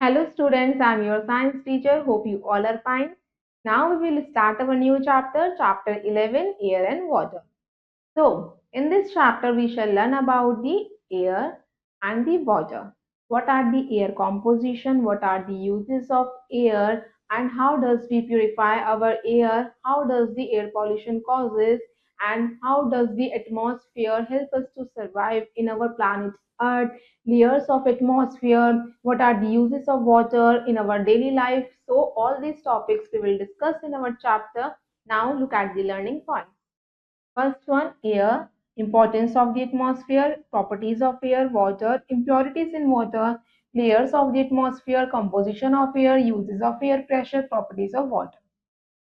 Hello students, I am your science teacher. Hope you all are fine. Now we will start our new chapter, chapter 11, Air and Water. So, in this chapter we shall learn about the air and the water. What are the air composition, what are the uses of air, and how does we purify our air, how does the air pollution causes, and how does the atmosphere help us to survive in our planet Earth, layers of atmosphere, what are the uses of water in our daily life. So all these topics we will discuss in our chapter. Now look at the learning points. First one, air, importance of the atmosphere, properties of air, water, impurities in water, layers of the atmosphere, composition of air, uses of air pressure, properties of water.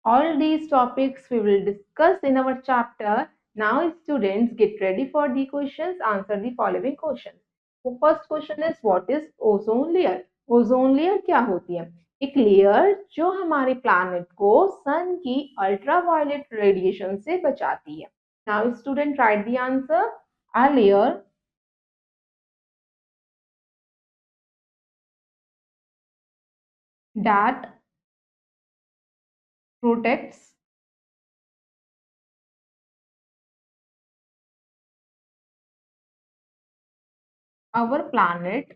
All these topics we will discuss in our chapter. Now students get ready for the questions, answer the following questions. So first question is what is ozone layer? Ozone layer क्या होती है? एक layer जो हमारे planet को सन की ultraviolet radiation से बचाती है. Now student right the answer. A layer that protects our planet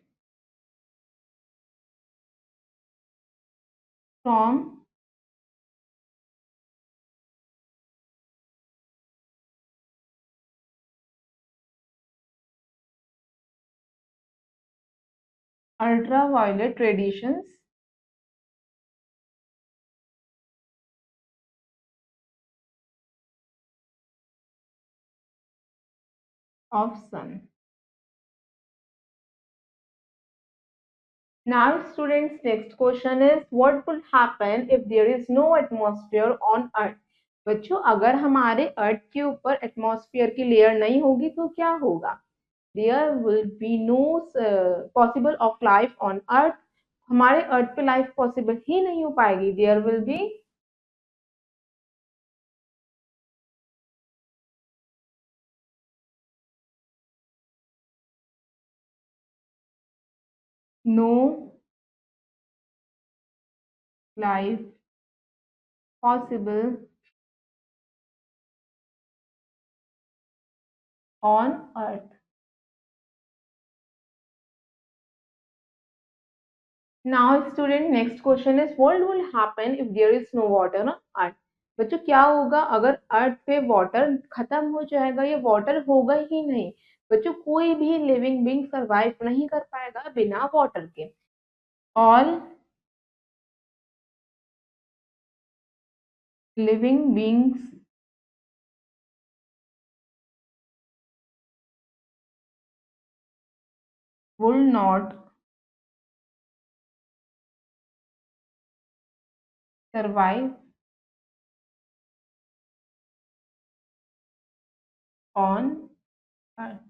from ultraviolet radiations of sun. Now students, next question is what will happen if there is no atmosphere on earth? बच्चों, अगर हमारे अर्थ के ऊपर atmosphere की layer नहीं होगी तो क्या होगा? There will be no possible of life on earth. हमारे अर्थ पे लाइफ पॉसिबल ही नहीं हो पाएगी. There will be no life possible on earth. Now student, next question is what will happen if there is no water on earth? बच्चों, क्या होगा अगर अर्थ पे वाटर खत्म हो जाएगा या वाटर होगा ही नहीं? बच्चों, कोई भी लिविंग बींग सरवाइव नहीं कर पाएगा बिना वाटर के. All living beings will not survive on earth.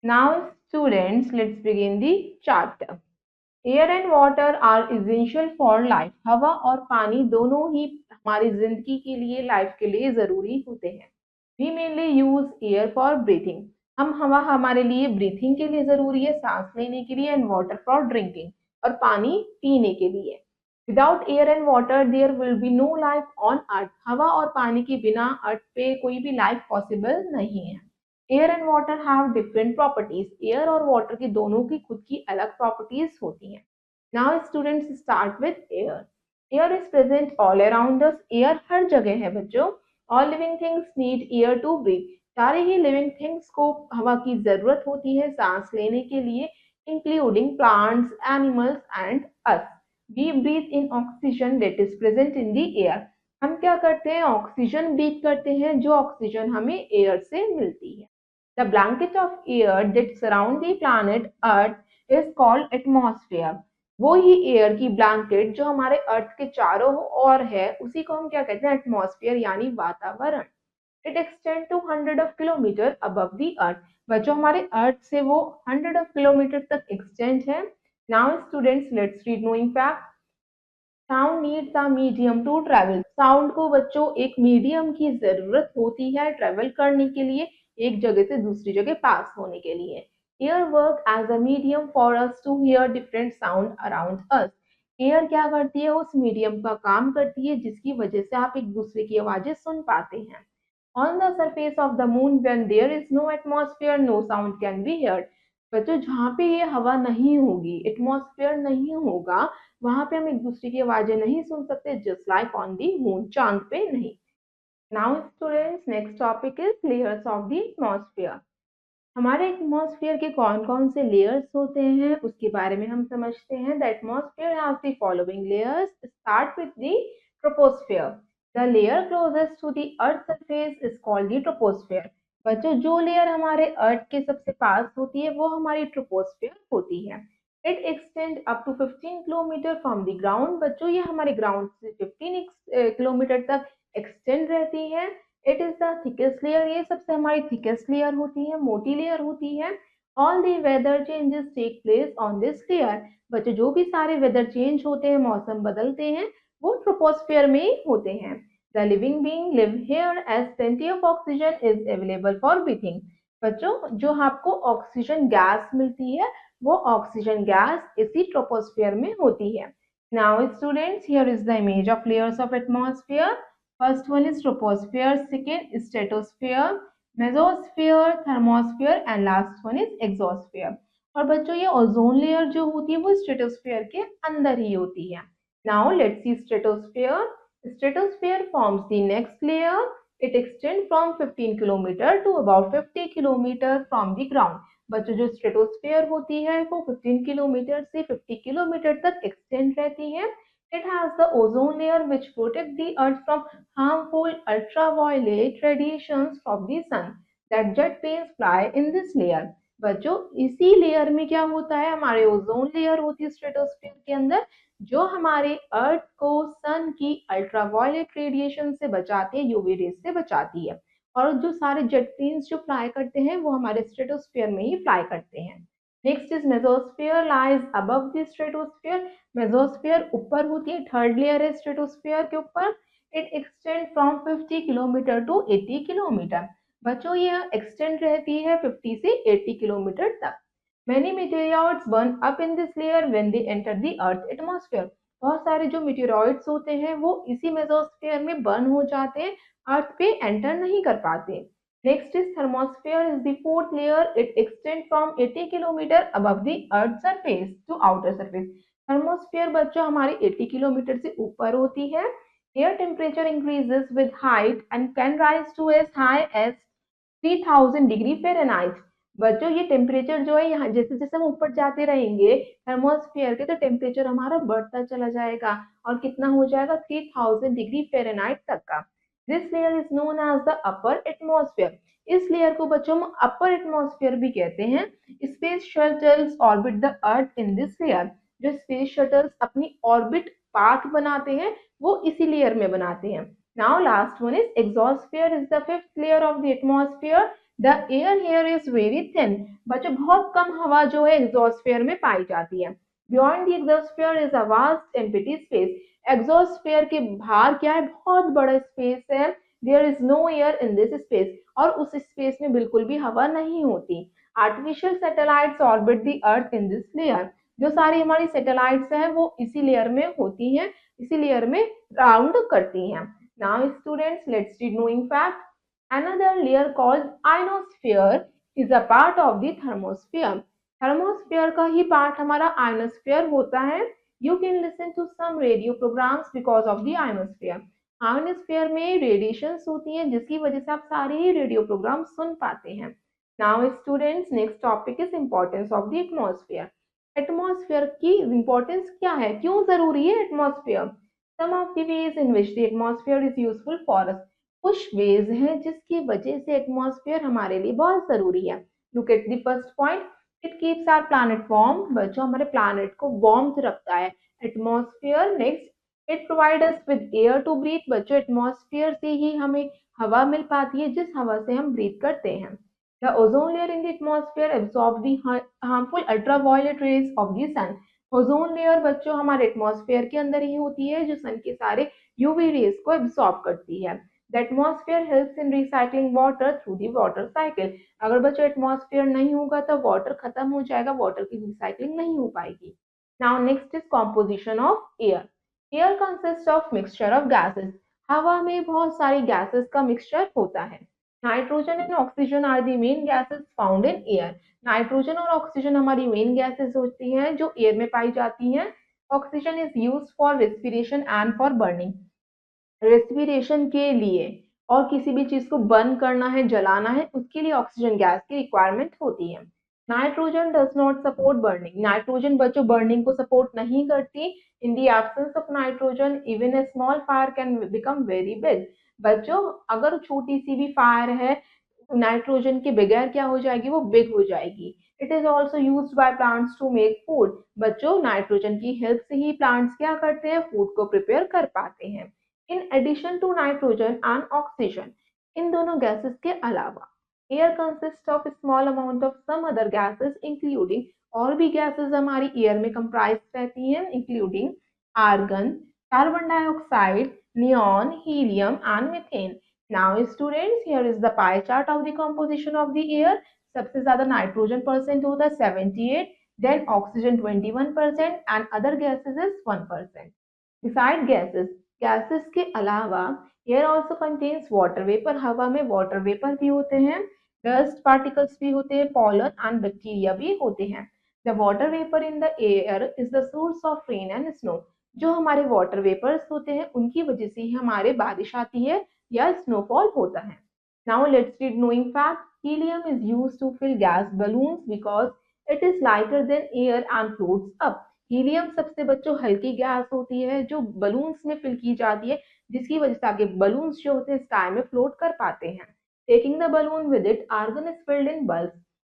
Now students, let's begin the chapter. Air and water are essential for life. हवा और पानी दोनों ही हमारी जिंदगी के लिए, लाइफ के लिए जरूरी होते हैं. We mainly use air for breathing. हम हवा हमारे लिए ब्रीथिंग के लिए जरूरी है, सांस लेने के लिए. एंड वाटर फॉर ड्रिंकिंग, और पानी पीने के लिए. Without air and water there will be no life on earth. हवा और पानी के बिना अर्थ पे कोई भी लाइफ पॉसिबल नहीं है. Air and water have different properties. Air और वाटर की दोनों की खुद की अलग प्रॉपर्टीज होती हैं. Now students start with air. Air is present all around us. Air हर जगह है बच्चों. All living things need air to breathe. सारे ही लिविंग थिंग्स को हवा की जरूरत होती है सांस लेने के लिए, including plants, animals and us. We breathe in oxygen that is present in the air. हम क्या करते हैं? ऑक्सीजन ब्रीथ करते हैं, जो ऑक्सीजन हमें एयर से मिलती है. The blanket of air that surround the planet Earth is called atmosphere. वो ही एयर की ब्लैंकेट जो हमारे अर्थ के चारों ओर है, उसी को हम क्या कहते हैं? एटमॉस्फेयर यानी वातावरण. It extend to 100 of kilometre above the earth. बच्चों, हमारे अर्थ से वो 100 ऑफ किलोमीटर तक एक्सटेंड है. Now students, let's read knowing fact. Sound needs a medium to travel. Sound को बच्चों एक मीडियम की जरूरत होती है ट्रेवल करने के लिए, एक जगह से दूसरी जगह पास होने के लिए. Air work as a medium for us to hear different sound around us. Air क्या करती है, उस मीडियम का काम करती है जिसकी वजह से आप एक दूसरे की आवाजें सुन पाते हैं। On the surface of the moon when there is no atmosphere no sound can be heard. बच्चों जहाँ पे ये हवा नहीं होगी, एटमॉस्फेयर नहीं होगा, वहां पे हम एक दूसरे की आवाजें नहीं सुन सकते, just like on the moon, चांद पे नहीं। Now students, next topic is layers of the atmosphere. हमारे एटमॉस्फेयर के कौन-कौन से लेयर्स होते हैं उसके बारे में हम समझते हैं। The atmosphere has the following layers. Start with the troposphere. The layer closest to the earth surface is called the troposphere. बच्चों जो लेयर हमारे अर्थ के सबसे पास होती है वो हमारी ट्रोपोस्फेयर होती है। It extend up to 15 kilometre from the ground. बच्चों ये हमारे ग्राउंड से 15 किलोमीटर तक एक्सटेंड रहती है। It is the thickest layer. ये सबसे हमारी थिकेस्ट लेयर होती है, मोटी लेयर होती है। All the weather changes take place on this layer. बच्चों जो भी सारे वेदर चेंज होते हैं, मौसम बदलते हैं, वो ट्रोपोस्फेयर में ही होते हैं। The living being live here as plenty of oxygen is available for breathing. बच्चों जो आपको ऑक्सीजन गैस मिलती है वो ऑक्सीजन गैस इसी ट्रोपोस्फेयर में होती है। Now students, here is the image of layers of atmosphere. First one is troposphere, second stratosphere, mesosphere, thermosphere and last one is exosphere। और बच्चों ये ओजोन लेयर जो होती है वो स्ट्रेटोस्फेयर के अंदर ही होती है। Now let's see stratosphere। Stratosphere forms the next layer। It extends from 15 kilometer to about 50 kilometer from the ground। बच्चों जो स्ट्रेटोस्फेयर होती है वो 15 किलोमीटर से 50 किलोमीटर तक एक्सटेंड रहती है। It has the ozone layer which protects the earth from harmful ultraviolet radiations from the sun that jet planes fly in this layer। बच्चों इसी लेयर में क्या होता है, हमारे ओजोन लेयर होती है स्ट्रेटोस्फेयर के अंदर, जो हमारे अर्थ को सन की अल्ट्रावायलेट रेडिएशन से बचाती है, यूवी रेज से बचाती है। और जो सारे जेट प्लेन्स जो फ्लाई करते हैं वो हमारे स्ट्रेटोस्फेयर में ही फ्लाई करते हैं। Next is mesosphere lies above the stratosphere. Mesosphere ऊपर होती है, थर्ड लेयर है स्ट्रेटोस्फेयर के ऊपर। It extend from 50 kilometre to 80 kilometre. बच्चों यह एक्सटेंड रहती है 50 से 80 किलोमीटर तक। Many meteoroids burn up in this layer when they enter the earth atmosphere। बहुत सारे जो meteoroids होते हैं वो इसी मेसोस्फेयर में बर्न हो जाते हैं, अर्थ पे एंटर नहीं कर पाते। Next is thermosphere is the fourth layer। It extends from 80 kilometer above the earth surface to outer surface। Thermosphere बच्चों हमारी 80 किलोमीटर से ऊपर होती है। Air temperature increases with height and can rise to as high as 3000 degree Fahrenheit. बच्चों ये temperature जो है यहाँ जैसे जैसे हम ऊपर जाते रहेंगे थर्मोस्फेयर के, तो टेम्परेचर हमारा बढ़ता चला जाएगा और कितना हो जाएगा 3000 डिग्री फ़ारेनहाइट तक का। This layer is known as the upper atmosphere. इस लेयर को बच्चों हम अपर एटमॉस्फेयर भी कहते हैं। Space shuttles orbit the earth in this layer. जो स्पेस शटल्स अपनी ऑर्बिट पाथ बनाते हैं वो इसी लेयर में बनाते हैं। Now last one is exosphere is the fifth layer of the atmosphere। The air here is very thin। बच्चों बहुत कम हवा जो है exosphere में पाई जाती है। Beyond the exosphere is a vast empty space। exosphere के बाहर क्या है, बहुत बड़ा स्पेस है। There is no air in this space। और उस स्पेस में बिल्कुल भी हवा नहीं होती। Artificial satellites orbit the earth in this layer। जो सारी हमारी सैटेलाइट्स हैं वो इसी लेयर में होती हैं, इसी लेयर में राउंड करती हैं। Now students, let's read knowing fact। Another layer called ionosphere is a part of the thermosphere। Thermosphere का ही पार्ट हमारा ionosphere होता है। You can listen to some radio programs because of the ionosphere। ionosphere में radiations होती हैं जिसकी वजह से आप सारे ही रेडियो प्रोग्राम सुन पाते हैं। Now students, next topic is importance of the atmosphere। Atmosphere की इंपॉर्टेंस क्या है, क्यों जरूरी है atmosphere. Some of the ways in which the atmosphere is useful for us. कुछ वेज हैं जिसकी वजह से एटमॉस्फेयर हमारे लिए बहुत जरूरी है। Look at the first point. It keeps our planet warm. बच्चों हमारे प्लैनेट को वार्मथ रखता है atmosphere. Next, it provide us with air to breathe. बच्चों एटमॉस्फेयर से ही हमें हवा मिल पाती है जिस हवा से हम ब्रीथ करते हैं। The ozone layer in the atmosphere absorb the harmful ultraviolet rays of the sun। Ozone layer बच्चों हमारे एटमॉस्फेयर के अंदर ही होती है जो सन के सारे यूवी रेज को एब्सॉर्ब करती है। The atmosphere helps in recycling water through the water cycle. अगर बच्चों एटमॉस्फेयर नहीं होगा तो वाटर खत्म हो जाएगा, वाटर की रिसाइकलिंग नहीं हो पाएगी। Now next is composition of air. Air consist of mixture of gases. हवा में बहुत सारी गैसेस का मिक्सचर होता है। Nitrogen and oxygen are the main gases found in air. Nitrogen और ऑक्सीजन हमारी मेन गैसेस होती हैं जो एयर में पाई जाती हैं। Oxygen is used for respiration and for burning. Respiration के लिए और किसी भी चीज को बर्न करना है, जलाना है, उसके लिए ऑक्सीजन गैस की रिक्वायरमेंट होती है। Nitrogen does not support burning. Nitrogen बच्चों बर्निंग को सपोर्ट नहीं करती। In the absence of nitrogen even a small fire can become very big. बच्चों अगर छोटी सी भी फायर है, नाइट्रोजन के बगैर क्या हो जाएगी, वो बिग हो जाएगी। It is also use by plants to make food. बच्चों नाइट्रोजन की हेल्प से ही प्लांट्स क्या करते हैं, फूड को प्रिपेयर कर पाते हैं। In addition to nitrogen and oxygen, इन दोनों गैसेस के अलावा air consist of small amount of some other gases including, और भी गैसेस हमारी एयर में कंप्राइज रहती हैं, including argon, carbon dioxide, neon, helium and methane. Now students here is the pie chart of the composition of the air. सबसे ज्यादा nitrogen percent होता है 78, then oxygen 21% and other gases is 1%। Beside gases, gases के अलावा air also contains water vapour. हवा में water vapour भी होते हैं, डस्ट पार्टिकल्स भी होते हैं, पॉलन एंड बैक्टीरिया भी होते हैं। The water vapour in the air is the source of rain and snow. जो हमारे वाटर वेपर्स होते हैं उनकी वजह से ही हमारे बारिश आती है या स्नोफॉल होता है। Now let's read knowing fact. Helium is used to fill gas balloons because it is lighter than air and floats up. Helium सबसे बच्चों हल्की गैस होती है जो बलून्स में फिल की जाती है, जिसकी वजह से आपके बलून्स जो होते हैं स्काई में फ्लोट कर पाते हैं। Taking the balloon with it, argon is filled in bulb.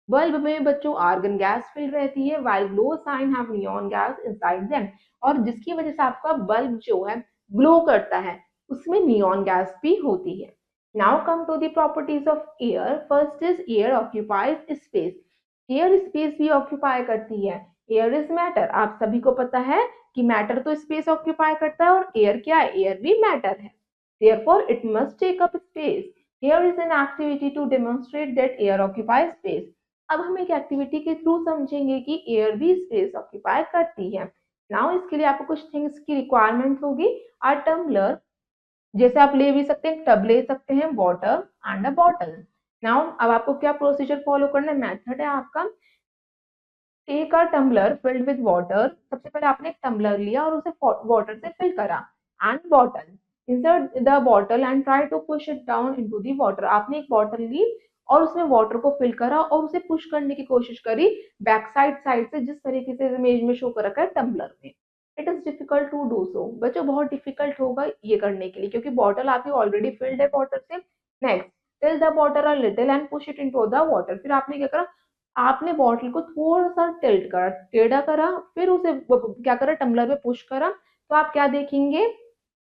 Bulb में बच्चों आर्गन गैस फिल रहती है, while glow sign have neon gas inside them. और जिसकी वजह से आपका बल्ब जो है ग्लो करता है, उसमें नियॉन गैस भी होती है। Now come to the properties of air. First is air occupies space. Air space भी ऑक्यूपाई करती है। एयर इज मैटर, आप सभी को पता है कि मैटर तो स्पेस ऑक्यूपाई करता है, और एयर क्या है, एयर भी मैटर है। therefore it must take up space. Here is an activity to demonstrate that air occupies space. अब हम एक एक्टिविटी के थ्रू समझेंगे कि एयर भी स्पेस ऑक्यूपाई करती है। नाउ इसके लिए आपको कुछ थिंग्स की रिक्वायरमेंट होगी। अ टम्बलर, जैसे आप ले भी सकते हैं, टब ले सकते हैं, water and a bottle. Now अब आपको क्या प्रोसीजर फॉलो करना है, मेथड है आपका। Take a tumbler filled with water. सबसे पहले आपने एक टम्बलर लिया और उसे वाटर से फिल करा, and bottle. Insert the bottle and try to push it down into the water. आपने एक बॉटल ली और उसमें वाटर को फिल करा और उसे पुश करने की कोशिश करी बैक साइड से, जिस तरीके से इमेज में शो कर रखा है टम्बलर में। It is difficult to do so. बच्चों बहुत डिफिकल्ट होगा ये करने के लिए, क्योंकि बॉटल आपकी ऑलरेडी फिल्ड है वाटर से। Next, fill the water a little and push it into the water. फिर आपने क्या करा, आपने बॉटल को थोड़ा सा टिल्ट करा, टेढ़ा करा, फिर उसे क्या करा, टम्बलर में पुश करा। तो आप क्या देखेंगे,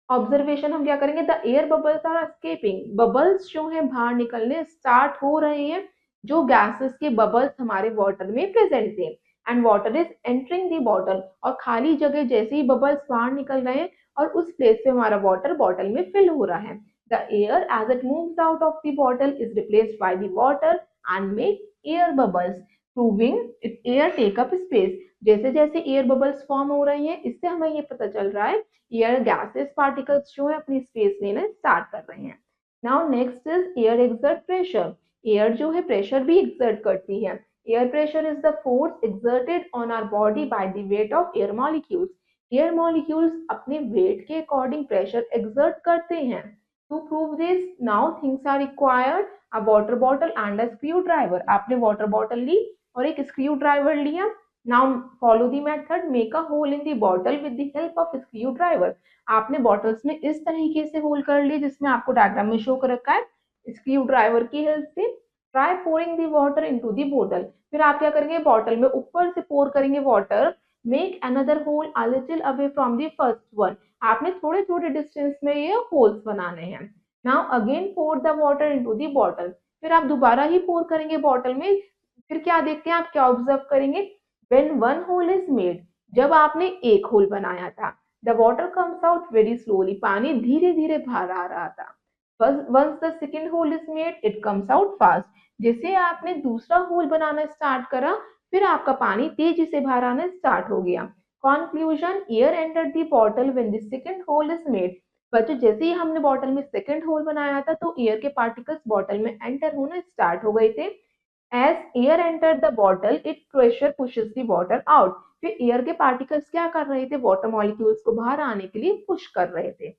ऑब्जर्वेशन हम क्या करेंगे, the air bubbles are escaping. Bubbles जो है बाहर निकलने स्टार्ट हो रहे हैं, जो गैसेस के बबल्स हमारे वाटर में प्रेजेंट थे। And water is entering the bottle, और खाली जगह जैसे ही बबल्स बाहर निकल रहे हैं और उस प्लेस पे हमारा वाटर बॉटल में फिल हो रहा है। The air as it moves out of the bottle is replaced by the water and make air bubbles, proving it air take up space. जैसे जैसे एयर बबल्स फॉर्म हो रहे हैं, इससे हमें ये पता चल रहा है एयर गैसेस पार्टिकल्स जो है अपनी स्पेस लेना स्टार्ट कर रहे हैं। Now next is air exert pressure. Air जो है प्रेशर भी एक्सर्ट करती है। Air pressure is the force exerted on our body by the weight of air molecules. Air molecules अपने वेट के अकॉर्डिंग प्रेशर एक्सर्ट करते हैं। To prove this, now things are required, a water bottle and a screwdriver. आपने water bottle ली और एक screwdriver लिया। Now follow the method, make a hole in the bottle with the help of screwdriver. आपने bottles में इस तरीके से होल कर लिए जिसमें आपको डायग्राम में शो कर रखा है, स्क्रू ड्राइवर की हेल्प से। Try pouring the water into the bottle. फिर आप क्या करेंगे, बॉटल में ऊपर से पोर करेंगे water. Make another hole a little away from the first one. आपने थोड़े थोड़े डिस्टेंस में ये होल्स बनाने हैं। Now again pour the water into the bottle. फिर आप दोबारा ही पोर करेंगे बॉटल में। फिर क्या देखते हैं, आप क्या ऑब्जर्व करेंगे, when one hole is made, जब आपने एक होल बनाया था, the water comes out very slowly, पानी धीरे धीरे बाहर आ रहा था। once the second hole is made, it comes out fast. जैसे आपने दूसरा होल बनाना स्टार्ट करा, फिर आपका पानी तेजी से बाहर आना स्टार्ट हो गया. Conclusion: air entered the bottle when the second hole is made. बच्चों, जैसे ही हमने बॉटल में सेकंड होल बनाया था तो एयर के पार्टिकल्स बॉटल में एंटर होना स्टार्ट हो गए थे. As air entered the bottle, it pressure pushes the water out. फिर एयर के पार्टिकल्स क्या कर रहे थे? वाटर मॉलिक्यूल्स को बाहर आने के लिए पुश कर रहे थे.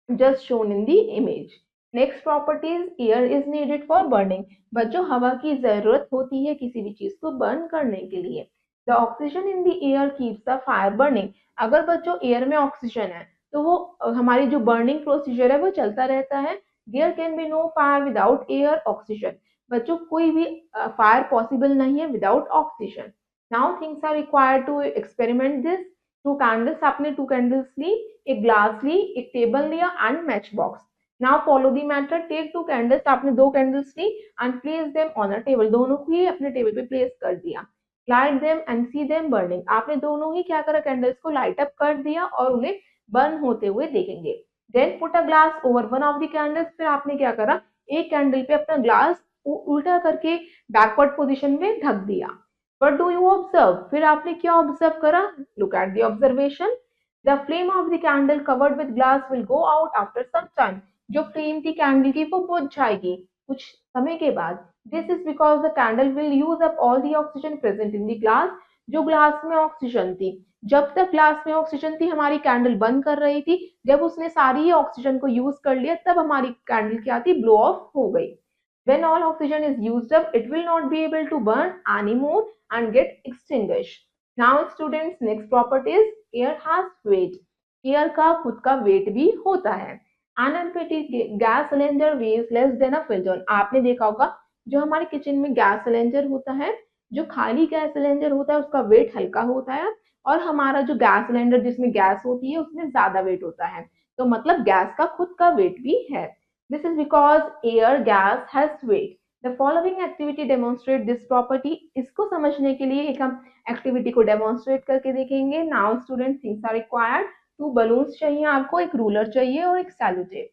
Just shown in the image. Next property is air is needed for burning. बच्चों, हवा की जरूरत होती है किसी भी चीज को बर्न करने के लिए. The oxygen in the air keeps the fire burning. अगर बच्चों एयर में ऑक्सीजन है तो वो हमारी जो बर्निंग प्रोसीजर है वो चलता रहता है. There can be no fire without air oxygen. बच्चों, कोई भी फायर पॉसिबल नहीं है without oxygen. Now things are required to experiment this. Two candles, आपने 2 कैंडल्स ली, एक ग्लास ली, एक टेबल लिया and matchbox. Now follow the method. Take 2 candles, आपने 2 कैंडल्स ली and place them on a table. दोनों को ही अपने टेबल पे प्लेस कर दिया. Light them and see them burning. आपने दोनों ही क्या करा? कैंडल्स को लाइट अप कर दिया और उन्हें बर्न होते हुए देखेंगे. Then put a glass over one of the candles. फिर आपने क्या करा? एक कैंडल पे अपना ग्लास उल्टा करके बैकवर्ड पोजिशन में ढक दिया. What do you observe? फिर आपने क्या ऑब्जर्व करा? Look at the observation. The flame of the candle covered with glass will go out after some time. जो फ्लेम थी कैंडल की वो बुझ जाएगी कुछ समय के बाद. This is because the candle will use up all the oxygen present in the glass. जो ग्लास में ऑक्सीजन थी, जब तक ग्लास में ऑक्सीजन थी हमारी कैंडल बंद कर रही थी. जब उसने सारी ऑक्सीजन को यूज कर लिया तब हमारी कैंडल क्या थी? ब्लो ऑफ हो गई. When all oxygen is used up, it will not be able to burn anymore and get extinguished. Now students, next property is air has weight. Air का खुद का weight भी होता है. An empty gas cylinder weighs less than a full. आपने देखा होगा जो हमारे किचन में गैस सिलेंडर होता है, जो खाली गैस सिलेंडर होता है उसका वेट हल्का होता है और हमारा जो गैस सिलेंडर जिसमें गैस होती है उसमें ज्यादा वेट होता है. तो मतलब गैस का खुद का वेट भी है. This is because air gas has weight. The following activity demonstrate this property. इसको समझने के लिए एक हम एक्टिविटी को डेमोन्स्ट्रेट करके देखेंगे. Now students, things are required. 2 balloons चाहिए आपको, एक रूलर चाहिए और एक sellotape.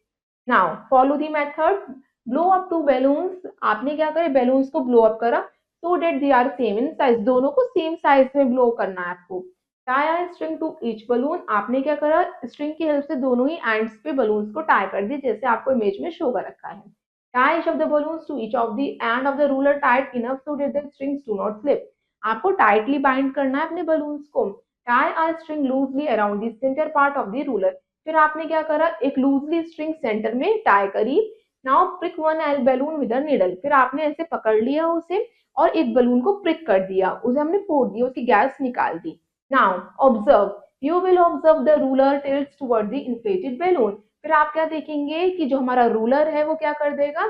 Now follow the method. Blow up 2 balloons. आपने क्या करे? बैलून्स को ब्लो अप करा so that they are same in size. दोनों को सेम साइज में ब्लो करना है आपको. Tie a string to each balloon. आपने क्या करा? स्ट्रिंग की हेल्प से दोनों ही एंड्स पे बलून्स को टाई कर दिए जैसे आपको इमेज में शो कर रखा है. Tie each of the balloons to each of the end of the ruler tight enough so that the strings do not slip. आपको टाइटली बाइंड करना है अपने बलून्स को. Tie a string loosely around the center part of the ruler. फिर आपने क्या करा? एक लूजली स्ट्रिंग सेंटर में टाई करी. Now prick one balloon with a needle. फिर आपने ऐसे पकड़ लिया उसे और एक बलून को प्रिक कर दिया, उसे हमने फोड़ दिया, उसकी गैस निकाल दी. Now observe. You will observe the ruler tilts toward the inflated balloon. फिर आप क्या देखेंगे कि जो हमारा रूलर है वो क्या कर देगा?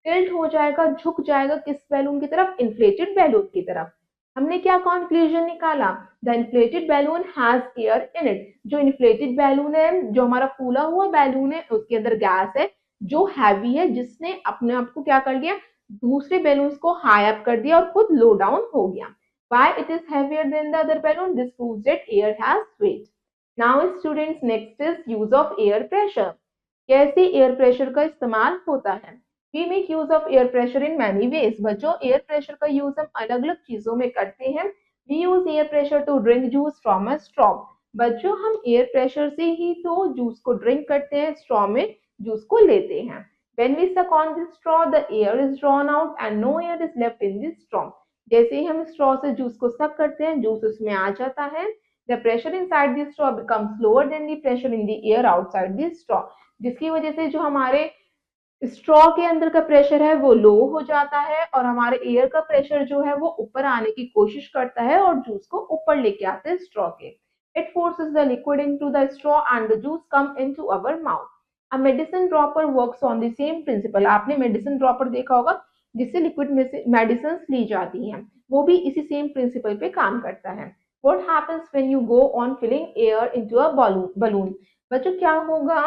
टिल्ट हो जाएगा, झुक जाएगा किस बैलून की तरफ? इन्फ्लेटेड बैलून की तरफ. हमने क्या कंक्लूजन निकाला? The inflated balloon has air in it. जो इन्फ्लेटेड बैलून है, जो हमारा फूला हुआ बैलून है, उसके अंदर गैस है जो हैवी है, जिसने अपने आप को क्या कर लिया? दूसरे बैलून्स को हाई अप कर दिया और खुद लो डाउन हो गया. Why it is heavier than the other balloon? This proves that air has weight. Now students, next is use of air pressure. कैसे एयर प्रेशर का इस्तेमाल होता है? We make use of air pressure in many ways. बच्चों, air pressure का use हम अलग अलग चीजों में करते हैं. We use air pressure to drink juice from a straw. बच्चों, हम एयर प्रेशर से ही तो जूस को ड्रिंक करते हैं, स्ट्रॉ में जूस को लेते हैं. When we suck on the straw, the air is drawn out and no air is left in the straw. जैसे ही हम स्ट्रॉ से जूस को सक करते हैं, जूस उसमें आ जाता है. The pressure inside the straw becomes lower than the pressure in the air outside the straw. जिसकी वजह से जो हमारे स्ट्रॉ के अंदर का प्रेशर है वो लो हो जाता है और हमारे एयर का प्रेशर जो है वो ऊपर आने की कोशिश करता है और जूस को ऊपर लेके आते हैं स्ट्रॉ के. It forces the liquid into the straw and the juice come into our mouth. A medicine dropper works on the same principle. आपने मेडिसिन ड्रॉपर देखा होगा जिससे लिक्विड में से मेडिसिन ली जाती हैं, वो भी इसी सेम प्रिंसिपल पे काम करता है. What happens when you go on filling air into a balloon? बच्चों, क्या होगा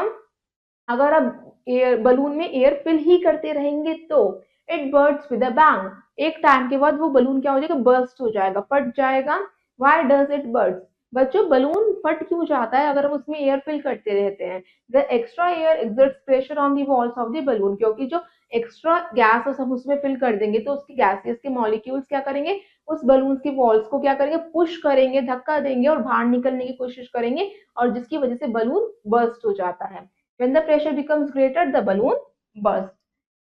अगर आप एयर बलून में एयर फिल ही करते रहेंगे तो? It burst with a bang. एक टाइम के बाद वो बलून क्या हो जाएगा? बर्स्ट हो जाएगा, फट जाएगा. Why does it burst? बच्चों बलून फट क्यों जाता है अगर हम उसमें एयर फिल करते रहते हैं? The extra air exerts pressure on the walls of the balloon, क्योंकि जो एक्स्ट्रा गैस हम उसमें फिल कर देंगे तो उसकी गैसेस के मॉलिक्यूल्स क्या करेंगे, उस बलून की वॉल्स को क्या करेंगे, पुश करेंगे, धक्का देंगे और बाहर निकलने की कोशिश करेंगे, और जिसकी वजह से बलून बर्स्ट हो जाता है। When the pressure becomes greater the balloon burst.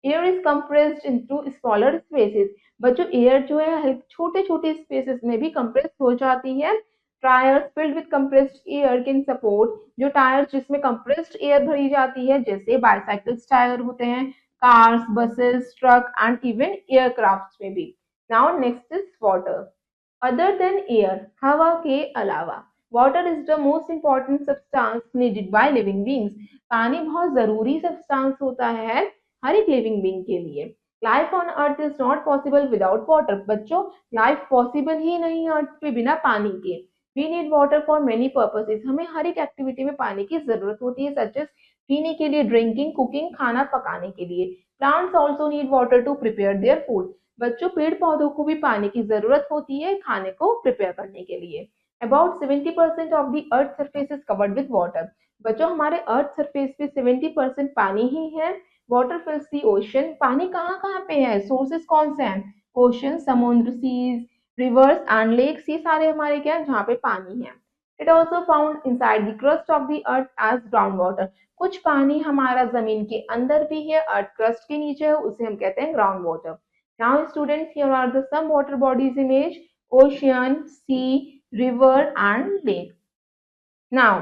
Air is compressed into smaller spaces. बच्चों एयर जो है छोटे छोटे स्पेसेस में भी कंप्रेस हो जाती है। Tyres filled with compressed air can support, जो टायर्स जिसमें कंप्रेस्ड एयर भरी जाती है जैसे बाइसाइकिल्स टायर होते हैं, cars, buses, truck and even aircraft में भी। Now next is water. Other than air, हवा के अलावा, water is the most important substance needed by living beings. पानी बहुत जरूरी सब्सटेंस होता है हर एक लिविंग बींग के लिए। Life on earth is not possible without water. बच्चों लाइफ पॉसिबल ही नहीं अर्थ पे बिना पानी के। We need water for many purposes. हमें हर एक एक्टिविटी में पानी की जरूरत होती है, सच एज पीने के लिए, ड्रिंकिंग, कुकिंग, खाना पकाने के लिए। Plants also need water to prepare their food. बच्चों पेड़ पौधों को भी पानी की जरूरत होती है खाने को प्रिपेयर करने के लिए। About 70% of the earth surface is covered with water. बच्चों हमारे अर्थ सरफेस पे 70% पानी ही है। Water फिल्स the ocean. पानी कहाँ कहाँ पे है, सोर्सेस कौन से हैं? ओशन, समुद्र, सीज, रिवर्स एंड लेक्स, ये सारे हमारे क्या है जहाँ पे पानी है। It also found inside the crust of the earth as ground water. कुछ पानी हमारा जमीन के अंदर भी है, अर्थ क्रस्ट के नीचे है, उसे हम कहते हैं ground water. Now students, here are the some water bodies image: ocean, sea, river and lake. Now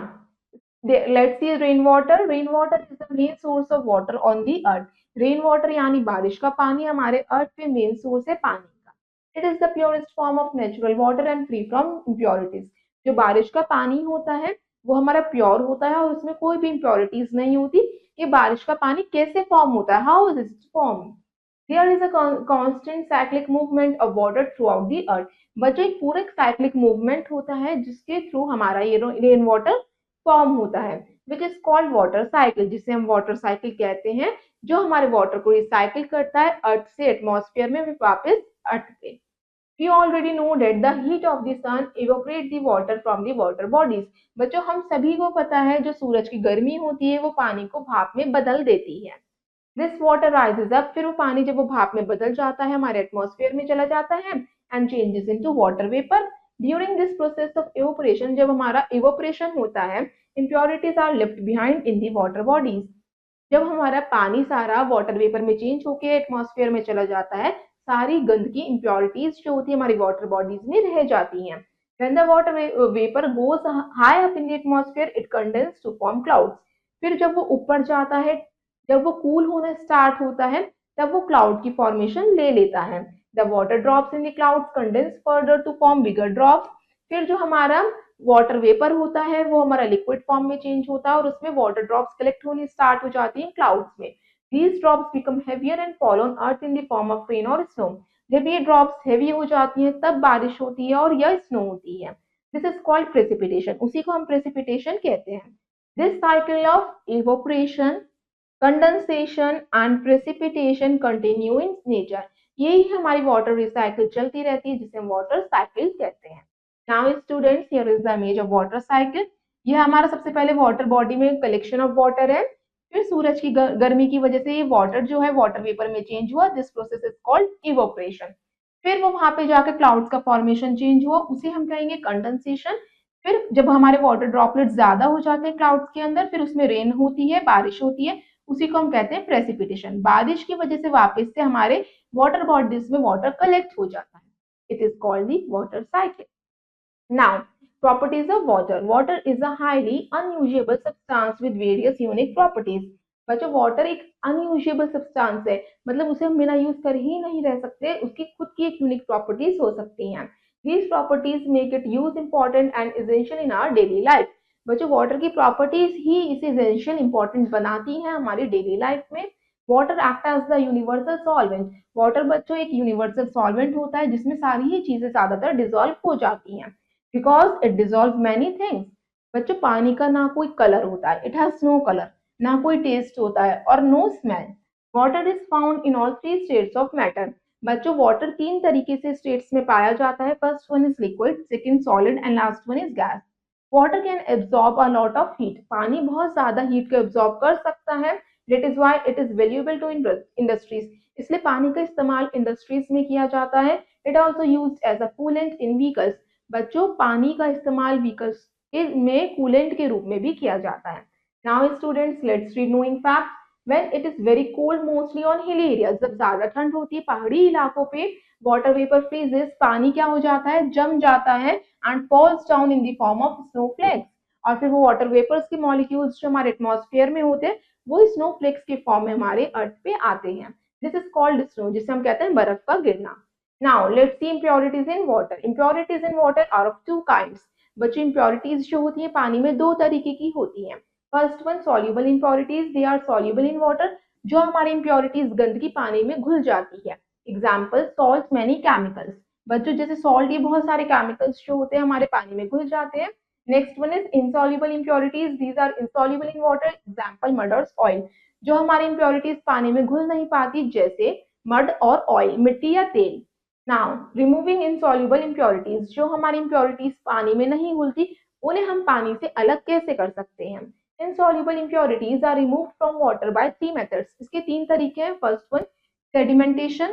let's see rainwater. Rainwater is the main source of water on the earth. Rainwater यानी बारिश का पानी हमारे अर्थ पे main source है पानी का। It is the purest form of natural water and free from impurities. जो बारिश का पानी होता है वो हमारा प्योर होता है और उसमें कोई भी इम्प्योरिटीज नहीं होती। ये बारिश का पानी कैसे फॉर्म होता है, how is it form? There is a constant cyclic movement of water throughout the earth. बच्चों एक पूरा साइक्लिक मूवमेंट होता है जिसके थ्रू हमारा ये रेन वाटर फॉर्म होता है, which is called water cycle, जिसे हम वाटर साइकिल कहते हैं, जो हमारे वाटर को रिसाइकिल करता है अर्थ से एटमॉस्फेयर में वापस अर्थ पे। We already know that the heat of the sun evaporate the water from the water bodies. बच्चों हम सभी को पता है जो सूरज की गर्मी होती है वो पानी को भाप में बदल देती है। दिस वाटर राइजेज अप, फिर वो पानी जब वो भाप में बदल जाता है हमारे एटमॉस्फेयर में चला जाता है and changes into water vapour. During this process of evaporation, जब हमारा इवोपरेशन होता है, impurities are left behind in the water bodies. जब हमारा पानी सारा वाटर वेपर में चेंज होकर एटमॉस्फेयर में चला जाता है, सारी गंदगी इम्प्योरिटीज जो होती है हमारी वाटर बॉडीज में रह जाती हैं। When the water vapor goes high up in the atmosphere, it condenses to form clouds. फिर जब वो ऊपर जाता है, जब वो कूल होना स्टार्ट होता है, तब वो क्लाउड की फॉर्मेशन ले लेता है। The water drops in the clouds condense further to form bigger drops. फिर जो हमारा वाटर वेपर होता है वो हमारा लिक्विड फॉर्म में चेंज होता है और उसमें वाटर ड्रॉप्स कलेक्ट होनी स्टार्ट हो जाती हैं क्लाउड्स में। These drops become heavier and fall on earth in the form of rain or snow. जब ये ड्रॉप्स हेवी हो जाती हैं तब बारिश होती है और यह स्नो होती है। दिस इज कॉल्ड प्रेसिपिटेशन, उसी को हम प्रेसिपिटेशन कहते हैं। This cycle of evaporation, condensation and precipitation continue in nature. यही हमारी वाटर रिसाइकिल चलती रहती है जिसे हम वाटर साइकिल कहते हैं। Now students, here is the image of water cycle. यह हमारा सबसे पहले वाटर बॉडी में कलेक्शन ऑफ वाटर है, फिर सूरज की गर्मी की वजह से ये वाटर जो है वाटर वेपर में चेंज हुआ, this process is called evaporation. फिर वो वहां पे जाकर क्लाउड्स का फॉर्मेशन चेंज हुआ, उसे हम कहेंगे कंडेंसेशन। फिर जब हमारे वाटर ड्रॉपलेट्स ज्यादा हो जाते हैं क्लाउड्स के अंदर, फिर उसमें रेन होती है, बारिश होती है, उसी को हम कहते हैं प्रेसिपिटेशन। बारिश की वजह से वापस से हमारे वाटर बॉडीज में वाटर कलेक्ट हो जाता है। It is called the water cycle. Now properties of water. Water is a highly unusable substance with various unique properties. बच्चों वाटर एक अनयूजेबल सब्सटेंस है, मतलब उसे हम बिना यूज कर ही नहीं रह सकते, उसकी खुद की एक यूनिक प्रॉपर्टीज हो सकती हैं। These properties make it use important and essential in our daily life. बच्चों वाटर की प्रॉपर्टीज ही इसे एसेंशियल इंपॉर्टेंट बनाती हैं हमारी डेली लाइफ में। Water act as the universal solvent. Water बच्चों एक यूनिवर्सल सॉल्वेंट होता है जिसमें सारी ही चीजें ज्यादातर डिजोल्व हो जाती हैं, because it dissolve many things. बच्चों पानी का ना कोई कलर होता है, इट हैज नो कलर, ना कोई टेस्ट होता है और no smell. Water is found in all three states of matter. बच्चों वाटर तीन तरीके से स्टेट्स में पाया जाता है। First one is liquid, second solid and last one is gas. Water can absorb a lot of heat, पानी बहुत ज्यादा हीट को एब्जॉर्ब कर सकता है, that is why it is valuable to industries, इसलिए पानी का इस्तेमाल इंडस्ट्रीज में किया जाता है। It also used as a coolant in vehicles, बच्चों पानी का इस्तेमाल व्हीकल्स में कूलेंट के रूप में भी किया जाता है। Now students let's read knowing fact. When it is very cold mostly on hilly areas, जब ज्यादा ठंड होती है पहाड़ी इलाकों पे, वाटर वेपर फ्रीजेस, पानी क्या हो जाता है, जम जाता है and falls down in the form of snowflakes, और फिर वो वाटर वेपर्स के मॉलिक्यूल्स जो हमारे एटमॉस्फेयर में होते हैं वो स्नोफ्लेक्स के फॉर्म में हमारे अर्थ पे आते हैं। दिस इज कॉल्ड स्नो, जिसे हम कहते हैं बर्फ का गिरना। Now let's see impurities in water. Impurities in water are of two kinds. बच्चों इम्प्योरिटीज जो होती है पानी में दो तरीके की होती हैं। First one soluble impurities, they are soluble in water, जो हमारी इम्प्योरिटीज गंदगी पानी में घुल जाती है। एग्जाम्पल सॉल्ट मैनी केमिकल्स, बच्चों जैसे सॉल्ट, ये बहुत सारे केमिकल्स जो होते हैं हमारे पानी में घुल जाते हैं। Next one is insoluble impurities, these are insoluble in water, example mud और oil, जो हमारी impurities पानी में घुल नहीं पाती जैसे मड और ऑयल, मिट्टी या तेल। नाउ रिमूविंग insoluble impurities, जो हमारी impurities पानी में नहीं घुलती उन्हें हम पानी से अलग कैसे कर सकते हैं। insoluble impurities are removed from water by three methods, इसके तीन तरीके हैं। First one sedimentation,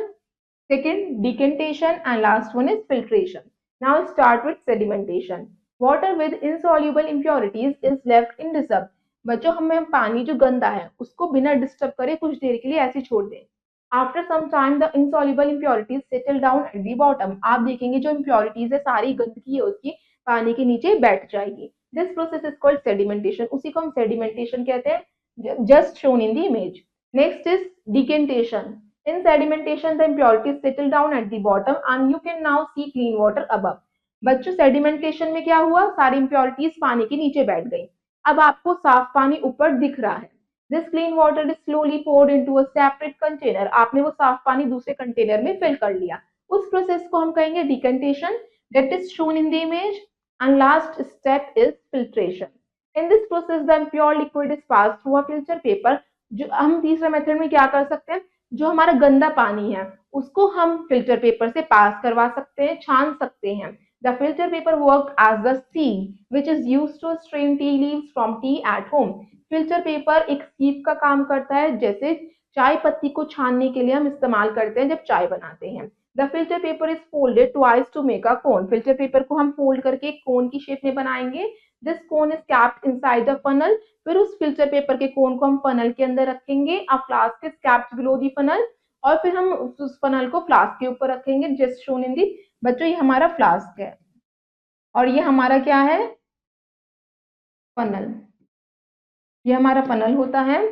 second decantation and last one is filtration. Now start with sedimentation. Water with insoluble impurities is left undisturbed. बच्चों हमें पानी जो गंदा है उसको बिना डिस्टर्ब करे कुछ देर के लिए ऐसे छोड़ दें। After some time the insoluble impurities settle down at the bottom. आप देखेंगे जो impurities है सारी गंदगी है उसकी पानी के नीचे बैठ जाएगी। This process is called sedimentation. उसी को हम sedimentation कहते हैं, just shown in the image. Next is decantation. In sedimentation, the impurities settle down at the bottom and you can now see clean water above. बच्चों sedimentation में क्या हुआ, सारी impurities पानी के नीचे बैठ गई, अब आपको साफ पानी ऊपर दिख रहा है। This clean water is slowly poured into a separate container. आपने वो साफ पानी दूसरे कंटेनर में फिल कर लिया, उस प्रोसेस को हम कहेंगे decantation, that is shown in the image. And last step is filtration. In this process, the impure liquid is passed through a filter paper. जो हम तीसरा मेथड में क्या कर सकते हैं, जो हमारा गंदा पानी है उसको हम फिल्टर पेपर से पास करवा सकते हैं, छान सकते हैं। The filter paper work as the sieve which is used to strain tea leaves from tea at home. Filter paper एक sieve का काम करता है, जैसे चाय पत्ती को छानने के लिए हम इस्तेमाल करते हैं जब चाय बनाते हैं। The filter paper is folded twice to make a cone, filter paper को हम फोल्ड करके एक कोन की शेप में बनाएंगे। This cone is capped inside the funnel, फिर उस फिल्टर पेपर के कोन को हम फनल के अंदर रखेंगे। A flask is kept below the funnel, और फिर हम उस फनल को फ्लास्क के ऊपर रखेंगे, जस्ट शोन इन दी। बच्चों ये हमारा फ्लास्क है और ये हमारा क्या है, फनल, ये हमारा फनल होता है।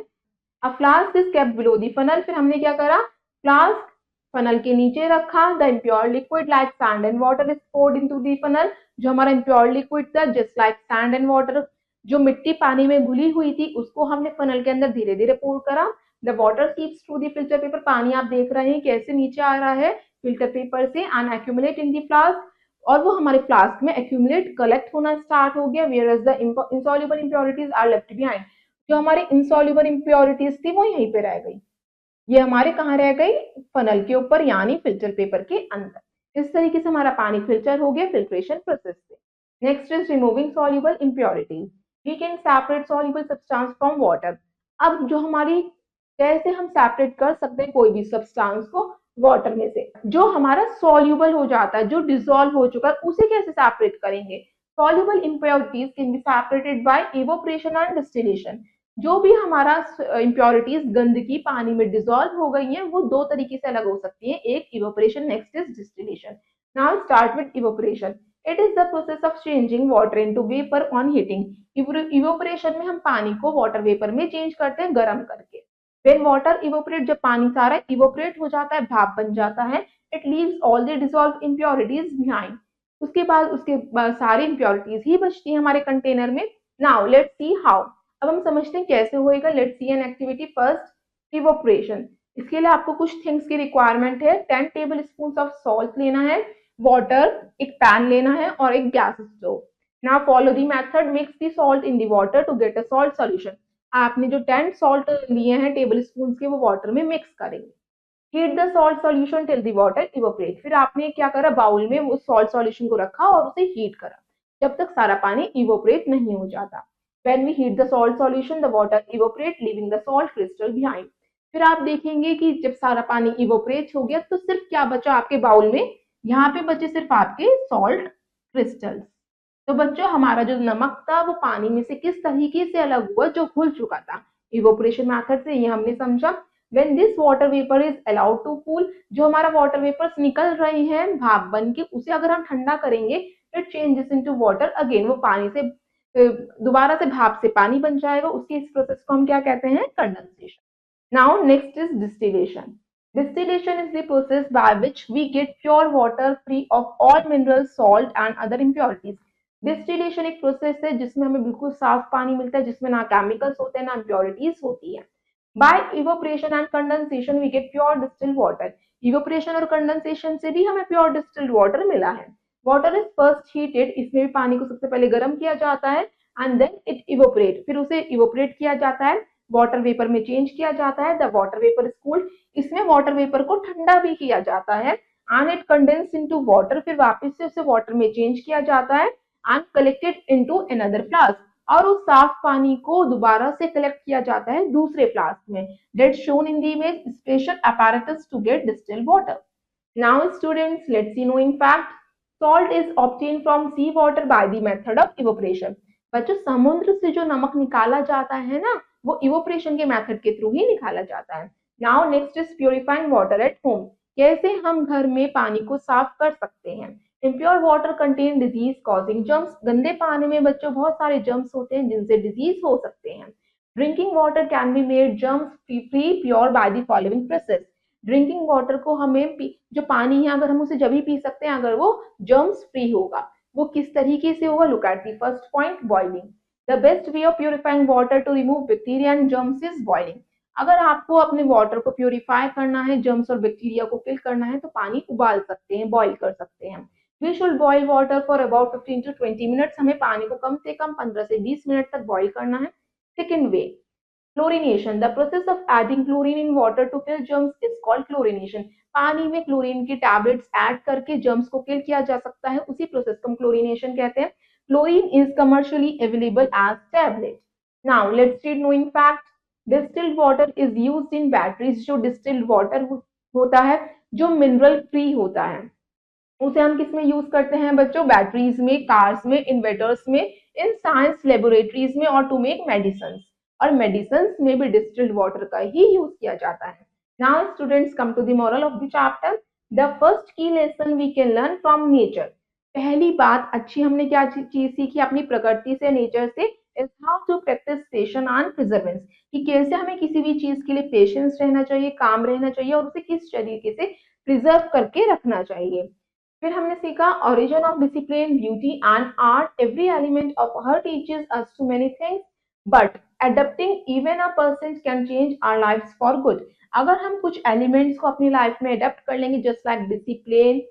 A flask is kept below the funnel, फिर हमने क्या करा, फ्लास्क फनल के नीचे रखा। The impure liquid like sand and water is poured into the funnel, जो हमारा इम्प्योर लिक्विड था just like sand and water, जो मिट्टी पानी में घुली हुई थी उसको हमने फनल के अंदर धीरे धीरे पोर करा। The water seeps through the filter paper, पानी आप देख रहे हैं कैसे नीचे आ रहा है फिल्टर पेपर से, and accumulate in the flask, और वो हमारे फ्लास्क में एक्यूमुलेट कलेक्ट होना स्टार्ट हो गया। Whereas the insoluble impurities are left behind, जो हमारी इंसॉल्युबल इम्प्योरिटीज थी वो यहीं पे रह गई, ये हमारे कहाँ रह गई, फनल के ऊपर यानी फिल्टर पेपर के अंदर। इस तरीके से हमारा पानी फिल्टर हो गया फिल्ट्रेशन प्रोसेस से। Next is removing soluble impurities. We can separate soluble substance from water. अब जो हमारी, कैसे हम सेपरेट कर सकते हैं कोई भी सब्सटेंस को वाटर में से, जो हमारा सॉल्युबल हो जाता है, जो डिसॉल्व हो चुका है, उसे कैसे सेपरेट करेंगे। Soluble impurities can be separated by evaporation and distillation. जो भी हमारा इम्प्योरिटीज गंदगी पानी में डिसॉल्व हो गई हैं वो दो तरीके से अलग हो सकती हैं, एक evaporation, next is distillation. Now start with evaporation. It is the process of changing water into vapour on heating. Evaporation में हम पानी को वाटर वेपर में चेंज करते हैं गर्म करके। व्हेन वाटर इवोपरेट, जब पानी सारा इवोपरेट हो जाता है, भाप बन जाता है, it leaves all the dissolve impurities behind. उसके बाद सारी इम्प्योरिटीज ही बचती हैं हमारे कंटेनर में। Now let's see how. अब हम समझते हैं कैसे होएगा। Let's see an activity. First evaporation, इसके लिए आपको कुछ थिंग्स की रिक्वायरमेंट है। 10 टेबल स्पून ऑफ सॉल्ट लेना है, वाटर, एक पैन लेना है और एक gas stove. Now follow the method, mix the salt in the water to get a salt solution. आपने जो 10 सॉल्ट लिए हैं टेबल स्पून के, वो वाटर में मिक्स करेंगे। Heat the salt solution till the water evaporate. फिर आपने क्या करा, बाउल में वो सॉल्ट सॉल्यूशन को रखा और उसे हीट करा। जब तक सारा पानी इवोपरेट नहीं हो जाता। When we heat the salt solution, the water evaporate, leaving the salt crystal behind. फिर आप देखेंगे कि जब सारा पानी इवोपरेट हो गया तो सिर्फ क्या बचा आपके बाउल में, यहाँ पे बचे सिर्फ आपके सॉल्ट क्रिस्टल्स। तो बच्चों हमारा जो नमक था वो पानी में से किस तरीके से अलग हुआ, जो घुल चुका था इवोपरेशन मेथड से, ये हमने समझा। When this water vapor is allowed to cool, जो हमारा वाटर वेपर्स निकल रहे हैं भाप बन के, उसे अगर हम ठंडा करेंगे it changes into water again, वो पानी से दोबारा से भाप से पानी बन जाएगा। उसकी इस प्रोसेस को हम क्या कहते हैं, condensation. Now next is distillation. Distillation is the process by which we get pure water free of all minerals, salt and other impurities. Distillation एक प्रोसेस है जिसमें हमें बिल्कुल साफ पानी मिलता है, जिसमें ना केमिकल्स होते हैं ना इम्प्योरिटीज होती है। By evaporation and condensation we get pure distilled water. Evaporation और condensation से भी हमें pure distilled water मिला है। Water is first heated, इसमें भी पानी को सबसे पहले गर्म किया जाता है and then it evaporate, फिर उसे evaporate किया जाता है, वाटर वेपर में चेंज किया जाता है। The water vapour is cooled, इसमें वाटर वेपर को ठंडा भी किया जाता है। And it condense into water, फिर वापस से उसे वाटर में चेंज किया जाता है and collected into another flask, और उस साफ पानी को दोबारा से कलेक्ट किया जाता है दूसरे फ्लास्क में। That shown in the image special apparatus to get distilled water. Now students, let's see knowing fact. Salt is obtained from sea water by the method of evaporation. बच्चों समुद्र से जो नमक निकाला जाता है ना, वो इवोपरेशन के मेथड के थ्रू ही निकाला जाता है। Now next is purifying water at home. कैसे हम घर में पानी को साफ कर सकते हैं। Impure water contain disease causing germs. गंदे पानी में बच्चों बहुत सारे जर्म्स होते हैं जिनसे डिजीज हो सकते हैं। Drinking water can be made germs free pure by the following process. Drinking water को हमें जो पानी है अगर हम उसे जब ही पी सकते हैं अगर वो जर्म्स फ्री होगा। वो किस तरीके से होगा, look at the first point, boiling. The best way of purifying water to remove bacteria and germs is boiling. अगर आपको अपने वाटर को प्यूरिफाई करना है, जर्म्स और बैक्टीरिया को किल करना है, तो पानी उबाल सकते हैं, बॉईल कर सकते हैं। We should boil water for about 15 to 20 minutes. हमें पानी को कम से कम 15 से 20 मिनट तक बॉईल करना है। Second way, chlorination. The process of adding chlorine in water to kill germs is called chlorination. पानी में क्लोरीन की टैबलेट्स ऐड करके जर्म्स को किल किया जा सकता है, उसी प्रोसेस को हम क्लोरीनेशन कहते हैं। Chlorine is commercially available as tablet. Now let's read knowing fact. Distilled water is used in batteries. जो distilled water होता है जो मिनरल फ्री होता है उसे हम किस में यूज करते हैं बच्चों, बैटरीज में, कार्स में, इन्वर्टर्स में, इन साइंस लेबोरेटरीज में, और टू मेक मेडिसिन, और मेडिसिन में भी डिस्टिल्ड वाटर का ही यूज किया जाता है। Now students come to the moral of the chapter. The first key lesson we can learn from nature. पहली बात अच्छी हमने क्या चीज सीखी अपनी प्रकृति से, नेचर से, is how to practice patience and perseverance, कि कैसे हमें किसी भी चीज के लिए पेशेंस रहना चाहिए, काम रहना चाहिए, और उसे किस तरीके से प्रिजर्व करके रखना चाहिए। फिर हमने सीखा origin of discipline, beauty and art. Every element of her teaches us too many things but adapting even a person can change our lifes for good. अगर हम कुछ एलिमेंट्स को अपनी लाइफ में अडेप्ट कर लेंगे, just like discipline,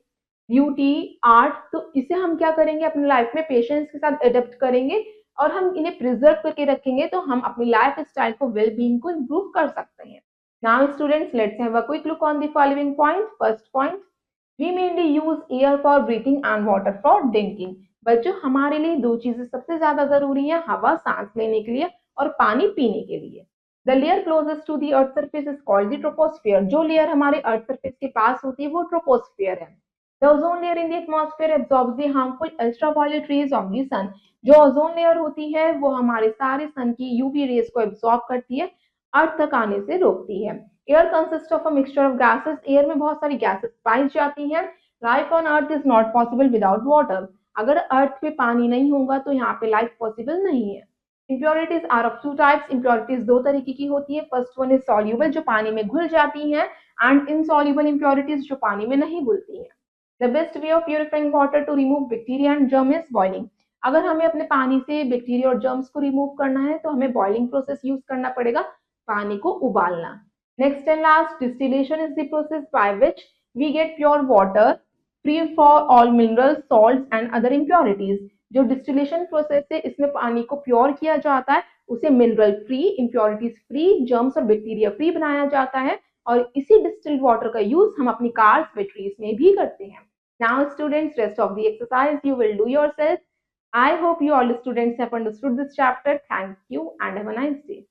beauty, art, तो इसे हम क्या करेंगे अपनी लाइफ में पेशेंस के साथ अडेप्ट करेंगे और हम इन्हें प्रिजर्व करके रखेंगे, तो हम अपनी लाइफ स्टाइल को, वेल बीइंग को इम्प्रूव कर सकते हैं। Now students let's have a quick look on the following point. First point, we mainly use air for breathing and water for drinking. बच्चों हमारे लिए दो चीजें सबसे ज्यादा जरूरी है, हवा सांस लेने के लिए और पानी पीने के लिए। The layer closest to the earth surface is called the troposphere. जो लेयर हमारे अर्थ सरफेस के पास होती है वो ट्रोपोस्फियर है। The ozone layer in the atmosphere absorbs the harmful ultraviolet rays of the sun. जो ओजोन लेयर होती है वो हमारे सारे सन की यूवी रेज को एब्सॉर्ब करती है, अर्थ तक आने से रोकती है। Air consist of a mixture of gases. Air में बहुत सारी गैसेस पाई जाती हैं। Life on earth is not possible without water. अगर अर्थ पे पानी नहीं होगा तो यहाँ पे लाइफ पॉसिबल नहीं है। Impurities are of two types. Impurities दो तरीके की होती है। फर्स्ट वन इज सॉल्यूबल, जो पानी में घुल जाती हैं, एंड इनसॉल्यूबल इम्प्योरिटीज, जो पानी में नहीं घुलती हैं। The best way of purifying water to remove bacteria and germ is boiling. अगर हमें अपने पानी से बैक्टीरिया और जर्म्स को रिमूव करना है तो हमें बॉइलिंग प्रोसेस यूज करना पड़ेगा, पानी को उबालना। Next and last, distillation is the process by which we get pure water free for all minerals, salts and other impurities. जो डिस्टिलेशन प्रोसेस है इसमें पानी को प्योर किया जाता है, उसे mineral free, impurities free, germs और बैक्टीरिया फ्री बनाया जाता है, और इसी डिस्टिल्ड वाटर का यूज हम अपनी कार्स, बैटरीज में भी करते हैं। Now students, rest of the exercise you will do yourself. I hope you all the students have understood this chapter. Thank you and have a nice day.